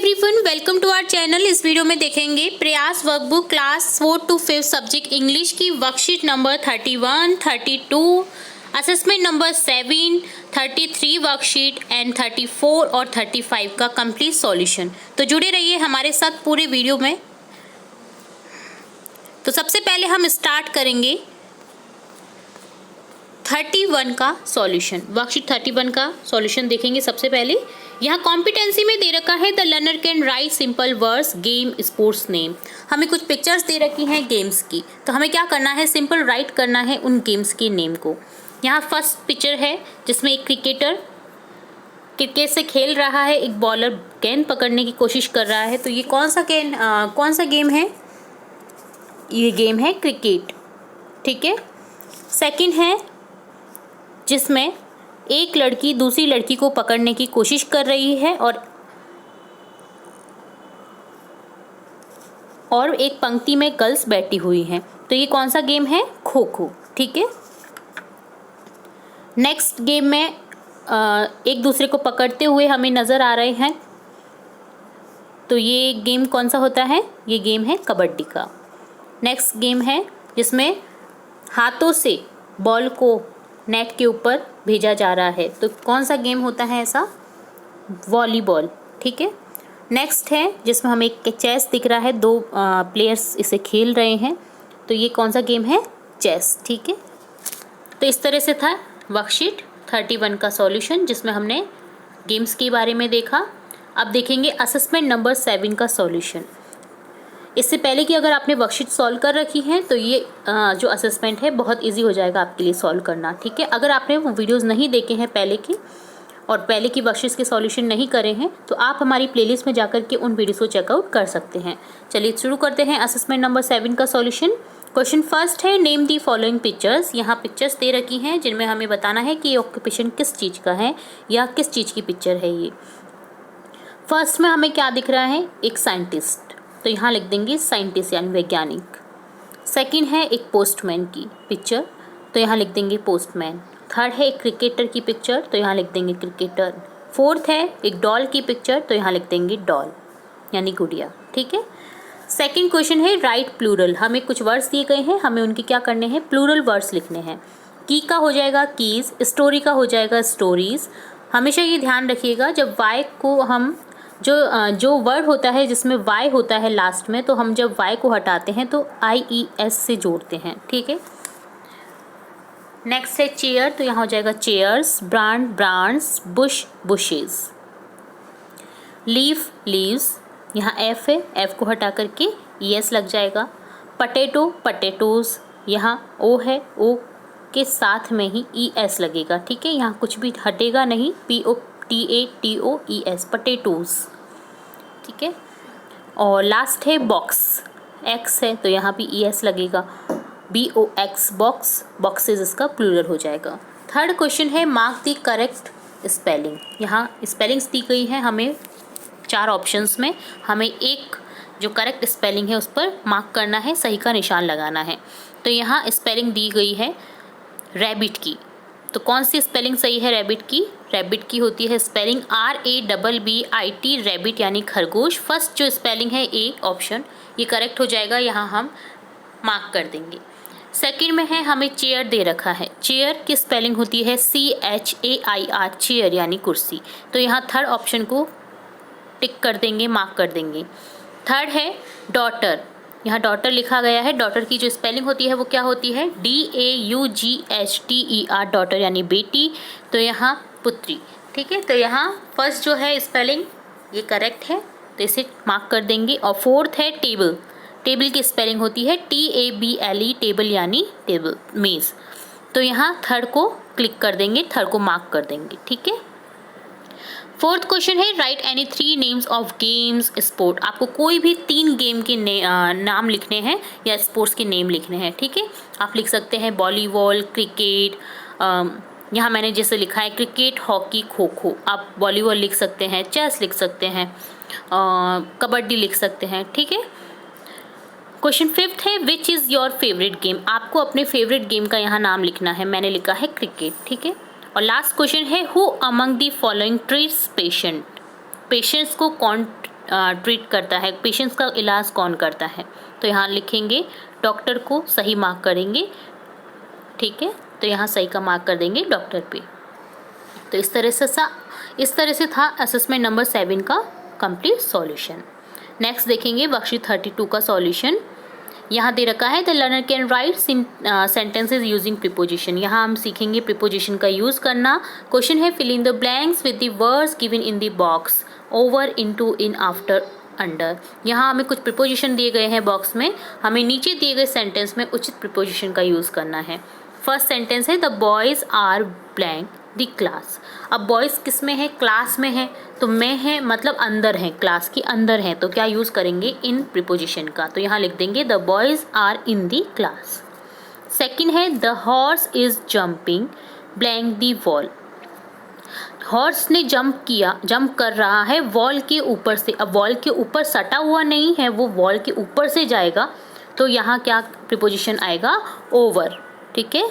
Everyone, welcome to our channel. इस video में देखेंगे Prayas workbook class 4 to 5 subject English की worksheet number 31, 32, assessment number 7, 33 worksheet and 34 और 35 का कंप्लीट सॉल्यूशन। तो जुड़े रहिए हमारे साथ पूरे वीडियो में। तो सबसे पहले हम स्टार्ट करेंगे 31 का सॉल्यूशन। वर्कशीट 31 का सॉल्यूशन देखेंगे। सबसे पहले यहाँ कॉम्पिटेंसी में दे रखा है the learner can right simple words game sports name. हमें कुछ पिक्चर्स दे रखी हैं गेम्स की, तो हमें क्या करना है, सिंपल राइट करना है उन गेम्स के नेम को। यहाँ फर्स्ट पिक्चर है जिसमें एक क्रिकेटर क्रिकेट से खेल रहा है, एक बॉलर गेंद पकड़ने की कोशिश कर रहा है। तो ये कौन सा गेम है? ये गेम है क्रिकेट, ठीक है। सेकंड है जिसमें एक लड़की दूसरी लड़की को पकड़ने की कोशिश कर रही है और एक पंक्ति में गर्ल्स बैठी हुई हैं। तो ये कौन सा गेम है? खो खो, ठीक है। नेक्स्ट गेम में एक दूसरे को पकड़ते हुए हमें नज़र आ रहे हैं। तो ये गेम कौन सा होता है? ये गेम है कबड्डी का। नेक्स्ट गेम है जिसमें हाथों से बॉल को नेट के ऊपर भेजा जा रहा है। तो कौन सा गेम होता है ऐसा? वॉलीबॉल, ठीक है। नेक्स्ट है जिसमें हमें एक चेस दिख रहा है, दो प्लेयर्स इसे खेल रहे हैं। तो ये कौन सा गेम है? चेस, ठीक है। तो इस तरह से था वर्कशीट 31 का सॉल्यूशन, जिसमें हमने गेम्स के बारे में देखा। अब देखेंगे असेसमेंट नंबर 7 का सॉल्यूशन। इससे पहले कि अगर आपने वर्कशीट सॉल्व कर रखी है तो ये जो असेसमेंट है बहुत इजी हो जाएगा आपके लिए सॉल्व करना, ठीक है। अगर आपने वो वीडियोस नहीं देखे हैं पहले की और पहले की वर्कशीट्स के सॉल्यूशन नहीं करे हैं तो आप हमारी प्लेलिस्ट में जाकर के उन वीडियोस को चेकआउट कर सकते हैं। चलिए शुरू करते हैं असेसमेंट नंबर 7 का सॉल्यूशन। क्वेश्चन फर्स्ट है नेम दी फॉलोइंग पिक्चर्स। यहाँ पिक्चर्स दे रखी हैं जिनमें हमें बताना है कि ये ऑक्यूपेशन किस चीज़ का है या किस चीज़ की पिक्चर है ये। फर्स्ट में हमें क्या दिख रहा है? एक साइंटिस्ट, तो यहाँ लिख देंगे साइंटिस्ट यानी वैज्ञानिक। सेकंड है एक पोस्टमैन की पिक्चर, तो यहाँ लिख देंगे पोस्टमैन। थर्ड है एक क्रिकेटर की पिक्चर, तो यहाँ लिख देंगे क्रिकेटर। फोर्थ है एक डॉल की पिक्चर, तो यहाँ लिख देंगे डॉल यानी गुड़िया, ठीक है। सेकंड क्वेश्चन है राइट प्लूरल। हमें कुछ वर्ड्स दिए गए हैं, हमें उनके क्या करने हैं? प्लूरल वर्ड्स लिखने हैं। की का हो जाएगा कीज, स्टोरी का हो जाएगा स्टोरीज। हमेशा ये ध्यान रखिएगा जब वाई को हम जो वर्ड होता है जिसमें वाई होता है लास्ट में, तो हम जब वाई को हटाते हैं तो IES से जोड़ते हैं, ठीक है। नेक्स्ट है चेयर, तो यहाँ हो जाएगा chairs. Brand brands, Bush bushes. Leaf leaves, यहाँ F है, F को हटा करके ES लग जाएगा। पटेटो पटेटोज, यहाँ O है, O के साथ में ही ES लगेगा, ठीक है। यहाँ कुछ भी हटेगा नहीं, POTATOES पटेटोज, ठीक है। और लास्ट है बॉक्स, X है तो यहाँ भी ES लगेगा। BOX बॉक्स, बॉक्सेस इसका प्लूरल हो जाएगा। थर्ड क्वेश्चन है मार्क द करेक्ट स्पेलिंग। यहाँ स्पेलिंग्स दी गई हैं हमें 4 ऑप्शंस में, हमें एक जो करेक्ट स्पेलिंग है उस पर मार्क करना है, सही का निशान लगाना है। तो यहाँ स्पेलिंग दी गई है रैबिट की, तो कौन सी स्पेलिंग सही है रैबिट की? रैबिट की होती है स्पेलिंग RABBIT, रैबिट यानी खरगोश। फर्स्ट जो स्पेलिंग है ए ऑप्शन, ये करेक्ट हो जाएगा, यहाँ हम मार्क कर देंगे। सेकंड में है हमें चेयर दे रखा है, चेयर की स्पेलिंग होती है CHAIR, चेयर यानी कुर्सी। तो यहाँ थर्ड ऑप्शन को टिक कर देंगे, मार्क कर देंगे। थर्ड है डॉटर, यहाँ डॉटर लिखा गया है, डॉटर की जो स्पेलिंग होती है वो क्या होती है? DAUGHTER, डॉटर यानी बेटी। तो यहाँ पुत्री, ठीक है। तो यहाँ फर्स्ट जो है स्पेलिंग ये करेक्ट है, तो इसे मार्क कर देंगे। और फोर्थ है टेबल, टेबल की स्पेलिंग होती है TABLE, टेबल यानी टेबल, मेज़। तो यहाँ थर्ड को क्लिक कर देंगे, थर्ड को मार्क कर देंगे, ठीक है। फोर्थ क्वेश्चन है right any 3 names of games sport. आपको कोई भी 3 गेम के नाम लिखने हैं या स्पोर्ट्स के नेम लिखने हैं, ठीक है। आप लिख सकते हैं वॉलीबॉल, क्रिकेट, यहाँ मैंने जैसे लिखा है क्रिकेट, हॉकी, खो खो। आप वॉलीबॉल लिख सकते हैं, चेस लिख सकते हैं, कबड्डी लिख सकते हैं, ठीक है। क्वेश्चन फिफ्थ है which is your favourite game. आपको अपने फेवरेट गेम का यहाँ नाम लिखना है, मैंने लिखा है क्रिकेट, ठीक है। और लास्ट क्वेश्चन है who among the following treats patient. Patients को कौन ट्रीट करता है, पेशेंट्स का इलाज कौन करता है। तो यहाँ लिखेंगे डॉक्टर को, सही मार्क करेंगे, ठीक है। तो यहाँ सही का मार्क कर देंगे डॉक्टर पे। तो इस तरह से था असेसमेंट नंबर 7 का कंप्लीट सॉल्यूशन। नेक्स्ट देखेंगे वर्कशीट 32 का सॉल्यूशन। यहाँ दे रखा है the learner can write sentences using preposition. यहाँ हम सीखेंगे प्रीपोजिशन का यूज़ करना। क्वेश्चन है fill in the blanks with the words given in the box over, into, in, after, under. यहाँ हमें कुछ प्रीपोजिशन दिए गए हैं बॉक्स में, हमें नीचे दिए गए सेंटेंस में उचित प्रीपोजिशन का यूज़ करना है। फर्स्ट सेंटेंस है the boys are blank the class. अब बॉयज़ किस में है, क्लास में है, तो में है मतलब अंदर है, क्लास के अंदर है, तो क्या यूज़ करेंगे इन प्रीपोजिशन का। तो यहाँ लिख देंगे the boys are in the class. Second है the horse is jumping blank the wall. Horse ने जंप कर रहा है वॉल के ऊपर से। अब वॉल के ऊपर सटा हुआ नहीं है, वो वॉल के ऊपर से जाएगा, तो यहाँ क्या प्रीपोजिशन आएगा, ओवर, ठीक है।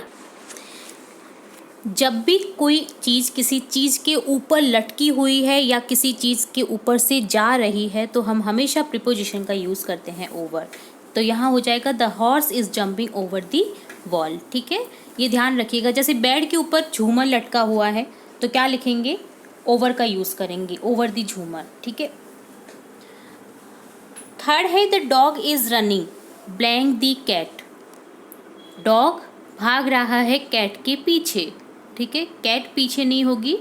जब भी कोई चीज़ किसी चीज़ के ऊपर लटकी हुई है या किसी चीज़ के ऊपर से जा रही है, तो हम हमेशा प्रीपोजिशन का यूज़ करते हैं ओवर। तो यहाँ हो जाएगा the horse is jumping over the wall, ठीक है। ये ध्यान रखिएगा, जैसे बेड के ऊपर झूमर लटका हुआ है तो क्या लिखेंगे, ओवर का यूज़ करेंगे, ओवर दी झूमर, ठीक है। थर्ड है the dog is running blank the cat. Dog भाग रहा है कैट के पीछे, ठीक है। कैट पीछे नहीं होगी,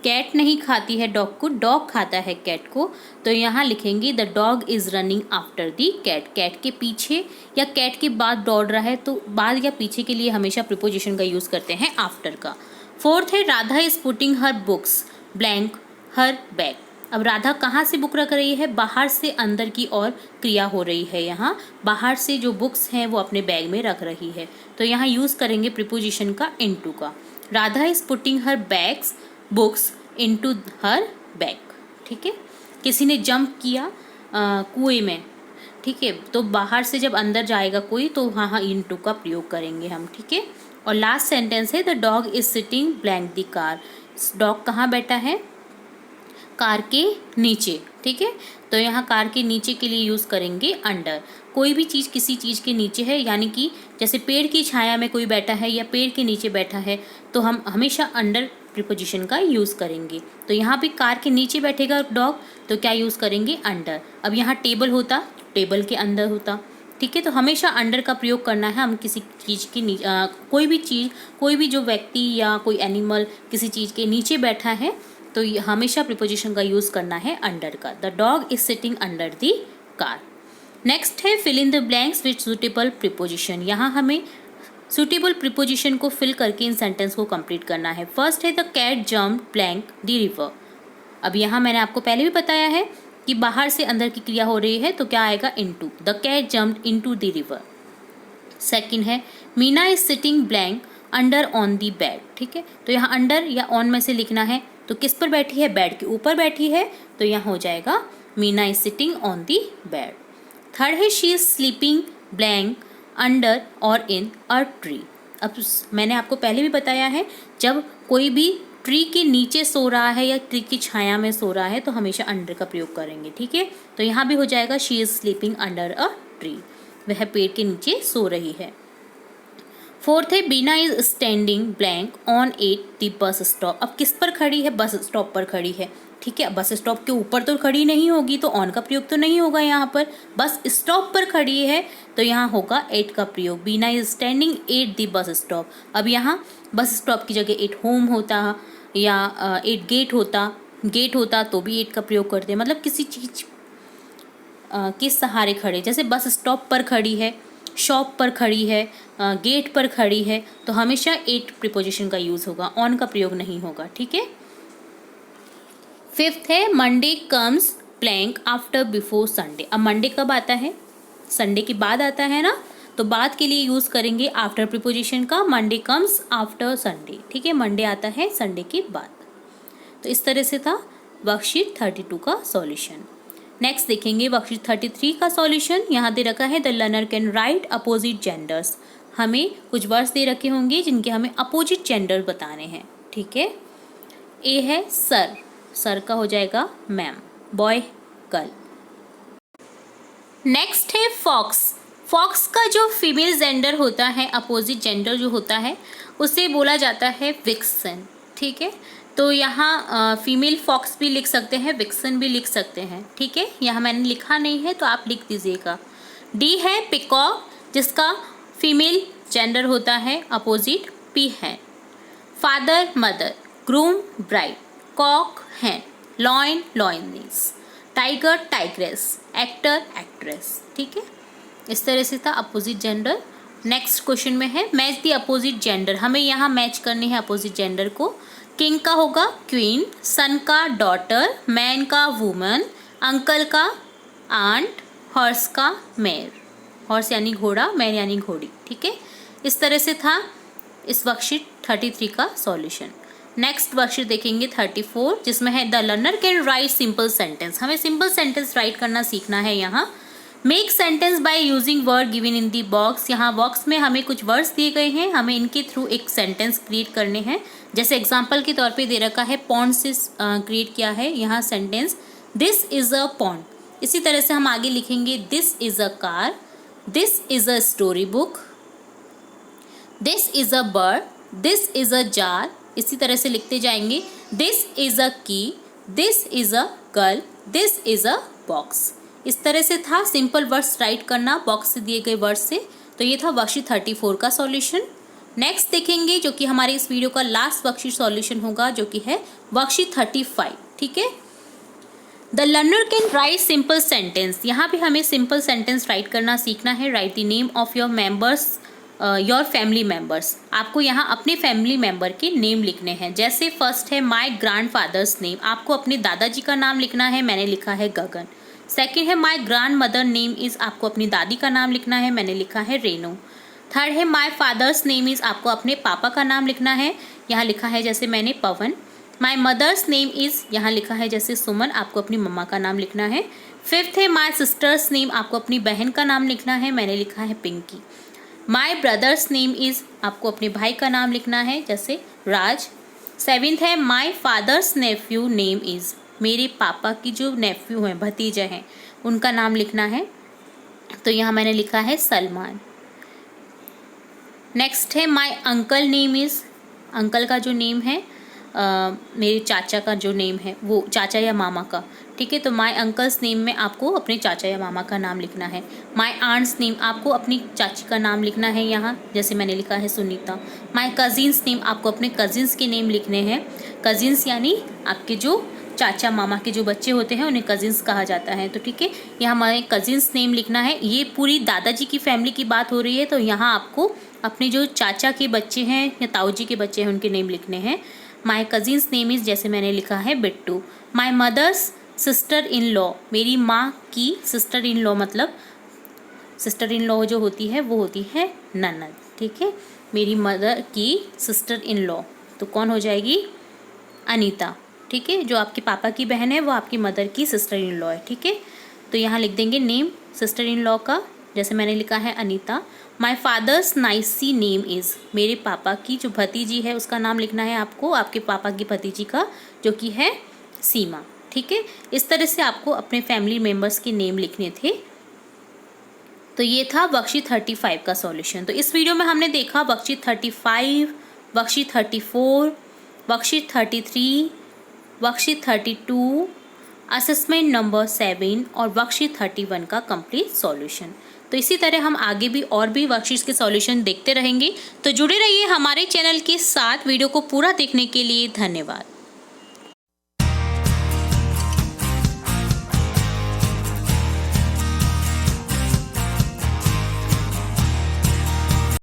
कैट नहीं खाती है डॉग को, डॉग खाता है कैट को। तो यहाँ लिखेंगे the dog is running after the cat. Cat के पीछे या कैट के बाद दौड़ रहा है, तो बाद या पीछे के लिए हमेशा प्रीपोजिशन का यूज़ करते हैं आफ्टर का। फोर्थ है Radha is putting her books blank her bag. अब राधा कहाँ से बुक रख रही है, बाहर से अंदर की ओर क्रिया हो रही है। यहाँ बाहर से जो बुक्स हैं वो अपने बैग में रख रही है, तो यहाँ यूज़ करेंगे प्रीपोजिशन का इनटू का। Radha is putting her bags books into her bag, ठीक है। किसी ने जंप किया कुएं में, ठीक है, तो बाहर से जब अंदर जाएगा कोई तो वहाँ इनटू का प्रयोग करेंगे हम, ठीक है। और लास्ट सेंटेंस है the dog is sitting blank the car. Dog कहाँ बैठा है, कार के नीचे, ठीक है। तो यहाँ कार के नीचे के लिए यूज़ करेंगे अंडर। कोई भी चीज़ किसी चीज़ के नीचे है, यानी कि जैसे पेड़ की छाया में कोई बैठा है या पेड़ के नीचे बैठा है, तो हम हमेशा अंडर प्रीपोजिशन का यूज़ करेंगे। तो यहाँ पे कार के नीचे बैठेगा डॉग, तो क्या यूज़ करेंगे अंडर। अब यहाँ टेबल होता, टेबल के अंदर होता, ठीक है। तो हमेशा अंडर का प्रयोग करना है। हम किसी चीज़ के कोई भी चीज़, कोई भी जो व्यक्ति या कोई एनिमल किसी चीज़ के नीचे बैठा है, तो हमेशा प्रीपोजिशन का यूज़ करना है अंडर का। The dog is sitting under the car. Next है fill in the blanks with suitable preposition. यहाँ हमें सुटेबल प्रीपोजिशन को फिल करके इन सेंटेंस को कंप्लीट करना है। फर्स्ट है the cat jump blank the river. अब यहाँ मैंने आपको पहले भी बताया है कि बाहर से अंदर की क्रिया हो रही है, तो क्या आएगा into. The cat jumped into the river. Second है Meena is sitting blank under on the bed, ठीक है। तो यहाँ अंडर या ऑन में से लिखना है, तो किस पर बैठी है, बेड के ऊपर बैठी है, तो यहाँ हो जाएगा Meena is sitting on the bed. Third है she is sleeping blank under और इन अ ट्री। अब मैंने आपको पहले भी बताया है, जब कोई भी ट्री के नीचे सो रहा है या ट्री की छाया में सो रहा है, तो हमेशा अंडर का प्रयोग करेंगे, ठीक है। तो यहाँ भी हो जाएगा she is sleeping under a tree, वह पेड़ के नीचे सो रही है। फोर्थ है Beena is standing blank on at the bus stop. अब किस पर खड़ी है, बस स्टॉप पर खड़ी है, ठीक है। बस स्टॉप के ऊपर तो खड़ी नहीं होगी, तो ऑन का प्रयोग तो नहीं होगा यहाँ पर। बस स्टॉप पर खड़ी है, तो यहाँ होगा एट का प्रयोग। Beena is standing at the bus stop. अब यहाँ बस स्टॉप की जगह एट होम होता या एट गेट होता तो भी एट का प्रयोग करते, मतलब किसी चीज के सहारे खड़े। जैसे बस स्टॉप पर खड़ी है, शॉप पर खड़ी है, गेट पर खड़ी है, तो हमेशा एट प्रीपोजिशन का यूज़ होगा, ऑन का प्रयोग नहीं होगा, ठीक है। फिफ्थ है Monday comes blank after before Sunday. अब मंडे कब आता है, संडे के बाद आता है ना, तो बाद के लिए यूज़ करेंगे आफ्टर प्रीपोजिशन का। मंडे कम्स आफ्टर संडे, ठीक है। मंडे आता है संडे के बाद। तो इस तरह से था वर्कशीट 32 का सॉल्यूशन। नेक्स्ट देखेंगे वर्कशीट 33 का सॉल्यूशन। यहाँ दे रखा है the learner can right opposite genders. हमें कुछ वर्ड्स दे रखे होंगे जिनके हमें अपोजिट जेंडर बताने हैं, ठीक है। ए है सर, सर का हो जाएगा मैम, बॉय गर्ल, नेक्स्ट है फॉक्स। फॉक्स का जो फीमेल जेंडर होता है, अपोजिट जेंडर जो होता है, उसे बोला जाता है विक्सन। ठीक है, तो यहाँ फीमेल फॉक्स भी लिख सकते हैं, विक्सन भी लिख सकते हैं। ठीक है, यहाँ मैंने लिखा नहीं है तो आप लिख दीजिएगा। डी है पिकॉक, जिसका फीमेल जेंडर होता है अपोजिट। पी है father mother, groom bride, cock hen, lion lioness, tiger tigress, actor actress. ठीक है, इस तरह से था अपोजिट जेंडर। नेक्स्ट क्वेश्चन में है मैच द अपोजिट जेंडर। हमें यहाँ मैच करनी है अपोजिट जेंडर को। किंग का होगा क्वीन, सन का डॉटर, मैन का वुमन, अंकल का आंट, हॉर्स का मेयर। हॉर्स यानी घोड़ा, मैन यानी घोड़ी। ठीक है, इस तरह से था इस वर्कशीट 33 का सॉल्यूशन। नेक्स्ट वर्कशीट देखेंगे 34, जिसमें है the learner can right simple sentence. हमें सिंपल सेंटेंस राइट करना सीखना है। यहाँ make sentence by using word given in the box. यहाँ बॉक्स में हमें कुछ वर्ड्स दिए गए हैं, हमें इनके थ्रू एक सेंटेंस क्रिएट करने हैं। जैसे एग्जाम्पल के तौर पे दे रखा है पॉन्ड से क्रिएट किया है यहाँ sentence, this is a pond. इसी तरह से हम आगे लिखेंगे this is a car, this is a story book, this is a bird, this is a jar. इसी तरह से लिखते जाएंगे दिस इज़ अ की, this is a girl, this is a box. इस तरह से था सिंपल वर्ड्स राइट करना बॉक्स से दिए गए वर्ड्स से। तो ये था वर्कशीट 34 का सॉल्यूशन। नेक्स्ट देखेंगे जो कि हमारे इस वीडियो का लास्ट वर्कशीट सॉल्यूशन होगा, जो कि है वर्कशीट 35। ठीक है, the learner can right simple sentence. यहाँ पे हमें सिंपल सेंटेंस राइट करना सीखना है। Right the name of your members, your family members. आपको यहाँ अपने फैमिली मेंबर के नेम लिखने हैं। जैसे फर्स्ट है माय ग्रैंडफादर्स नेम, आपको अपने दादाजी का नाम लिखना है, मैंने लिखा है गगन। सेकंड है my grand mother name is, आपको अपनी दादी का नाम लिखना है, मैंने लिखा है रेनू। थर्ड है माय फादर्स नेम इज़, आपको अपने पापा का नाम लिखना है, यहाँ लिखा है जैसे मैंने पवन। माय मदर्स नेम इज़, यहाँ लिखा है जैसे सुमन, आपको अपनी मम्मा का नाम लिखना है। फिफ्थ है माय सिस्टर्स नेम, आपको अपनी बहन का नाम लिखना है, मैंने लिखा है Pinky. My brother's name is, आपको अपने भाई का नाम लिखना है जैसे राज। सेवेंथ है my father's nephew name is, मेरे पापा की जो नेफ्यू हैं, भतीजे हैं, उनका नाम लिखना है, तो यहाँ मैंने लिखा है सलमान। नेक्स्ट है my uncle name is, uncle का जो नेम है मेरे चाचा का जो नेम है वो चाचा या मामा का। ठीक है, तो माय अंकल्स नेम में आपको अपने चाचा या मामा का नाम लिखना है। माय आंट्स नेम, आपको अपनी चाची का नाम लिखना है यहाँ, जैसे मैंने लिखा है सुनीता। माय कजिन्स नेम, आपको अपने कजिन्स के नेम लिखने हैं। कजिन्स यानी आपके जो चाचा मामा के जो बच्चे होते हैं उन्हें कजिन्स कहा जाता है। तो ठीक है, यहाँ हमारे कजिन्स नेम लिखना है। ये पूरी दादाजी की फैमिली की बात हो रही है, तो यहाँ आपको अपने जो चाचा के बच्चे हैं या ताऊ जी के बच्चे हैं उनके नेम लिखने हैं। माय कजिन्स नेम इज़, जैसे मैंने लिखा है Bittu. My mother's sister in law, मेरी माँ की सिस्टर इन लॉ, मतलब सिस्टर इन लॉ जो होती है वो होती है ननद। ठीक है, मेरी मदर की सिस्टर इन लॉ तो कौन हो जाएगी, अनीता। ठीक है, जो आपके पापा की बहन है वो आपकी मदर की सिस्टर इन लॉ है। ठीक है, तो यहाँ लिख देंगे नेम सिस्टर इन लॉ का, जैसे मैंने लिखा है Anita. My father's nice name is, मेरे पापा की जो भतीजी है उसका नाम लिखना है आपको, आपके पापा की भतीजी का, जो कि है सीमा। ठीक है, इस तरह से आपको अपने फैमिली मेम्बर्स के नेम लिखने थे। तो ये था वर्कशीट 35 का सॉल्यूशन। तो इस वीडियो में हमने देखा worksheet 35, worksheet 34, worksheet 33, worksheet 32, assessment number 7 और वर्कशीट 31 का कंप्लीट सॉल्यूशन। तो इसी तरह हम आगे भी और भी वर्कशीट्स के सॉल्यूशन देखते रहेंगे। तो जुड़े रहिए हमारे चैनल के साथ। वीडियो को पूरा देखने के लिए धन्यवाद।